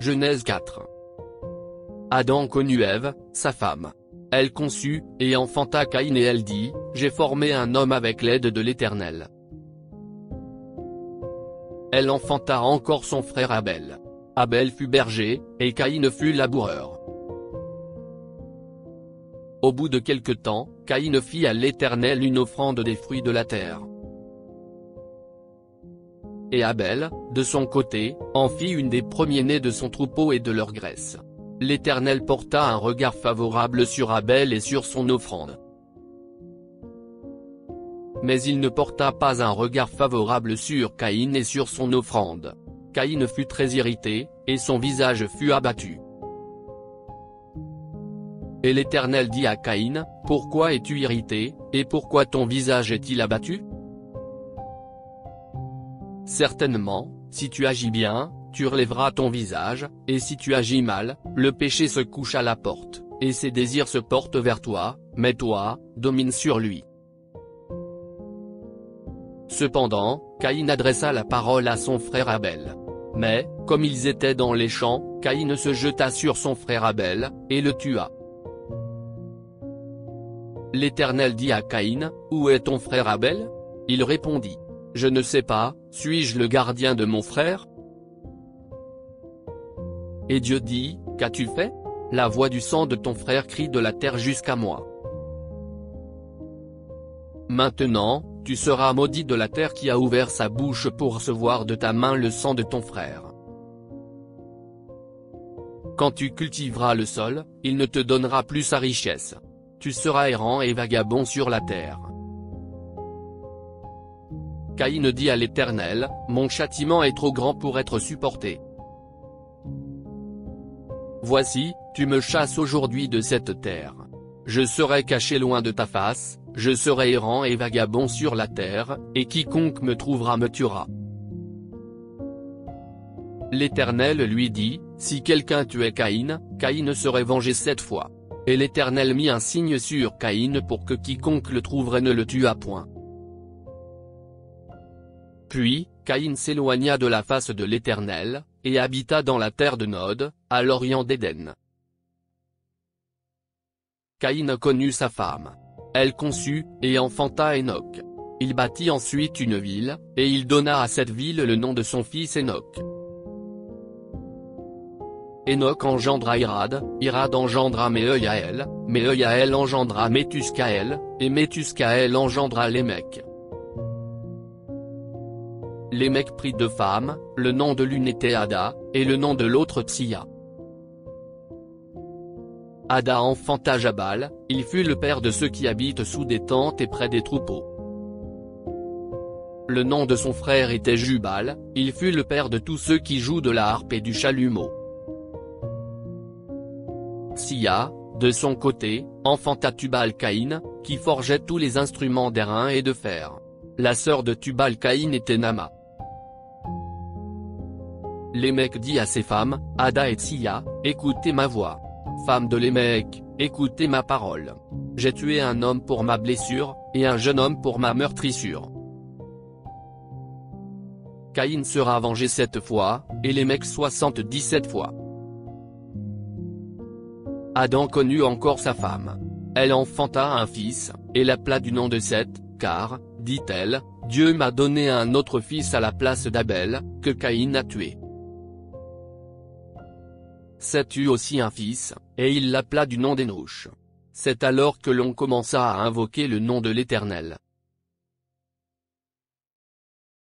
Genèse 4. Adam connut Ève, sa femme. Elle conçut, et enfanta Caïn et elle dit, j'ai formé un homme avec l'aide de l'Éternel. Elle enfanta encore son frère Abel. Abel fut berger, et Caïn fut laboureur. Au bout de quelque temps, Caïn fit à l'Éternel une offrande des fruits de la terre. Et Abel, de son côté, en fit une des premiers-nés de son troupeau et de leur graisse. L'Éternel porta un regard favorable sur Abel et sur son offrande. Mais il ne porta pas un regard favorable sur Caïn et sur son offrande. Caïn fut très irrité, et son visage fut abattu. Et l'Éternel dit à Caïn, pourquoi es-tu irrité, et pourquoi ton visage est-il abattu? Certainement, si tu agis bien, tu relèveras ton visage, et si tu agis mal, le péché se couche à la porte, et ses désirs se portent vers toi, mais toi, domine sur lui. Cependant, Caïn adressa la parole à son frère Abel. Mais, comme ils étaient dans les champs, Caïn se jeta sur son frère Abel, et le tua. L'Éternel dit à Caïn, où est ton frère Abel? Il répondit, je ne sais pas, suis-je le gardien de mon frère? Et Dieu dit, qu'as-tu fait? La voix du sang de ton frère crie de la terre jusqu'à moi. Maintenant, tu seras maudit de la terre qui a ouvert sa bouche pour recevoir de ta main le sang de ton frère. Quand tu cultiveras le sol, il ne te donnera plus sa richesse. Tu seras errant et vagabond sur la terre. Caïn dit à l'Éternel, mon châtiment est trop grand pour être supporté. Voici, tu me chasses aujourd'hui de cette terre. Je serai caché loin de ta face, je serai errant et vagabond sur la terre, et quiconque me trouvera me tuera. L'Éternel lui dit, si quelqu'un tuait Caïn, Caïn serait vengé 7 fois. Et l'Éternel mit un signe sur Caïn pour que quiconque le trouverait ne le tuât point. Puis, Caïn s'éloigna de la face de l'Éternel, et habita dans la terre de Nod, à l'orient d'Éden. Caïn connut sa femme. Elle conçut, et enfanta Hénoc. Il bâtit ensuite une ville, et il donna à cette ville le nom de son fils Hénoc. Hénoc engendra Irad, Irad engendra Méhujaël, Méhujaël engendra Méthuscaël, et Méthuscaël engendra Lémec. Lémec prit 2 femmes, le nom de l'une était Ada, et le nom de l'autre Tsilla. Ada enfanta Jabal, il fut le père de ceux qui habitent sous des tentes et près des troupeaux. Le nom de son frère était Jubal, il fut le père de tous ceux qui jouent de la harpe et du chalumeau. Tsilla, de son côté, enfanta Tubal-Caïn, qui forgeait tous les instruments d'airain et de fer. La sœur de Tubal-Caïn était Nama. Lémec dit à ses femmes, Ada et Tsilla, écoutez ma voix. Femme de Lémec, écoutez ma parole. J'ai tué un homme pour ma blessure, et un jeune homme pour ma meurtrissure. Caïn sera vengé 7 fois, et Lémec 77 fois. Adam connut encore sa femme. Elle enfanta un fils, et l'appela du nom de Seth, car, dit-elle, Dieu m'a donné un autre fils à la place d'Abel, que Caïn a tué. Seth eut aussi un fils, et il l'appela du nom d'Énoch. C'est alors que l'on commença à invoquer le nom de l'Éternel.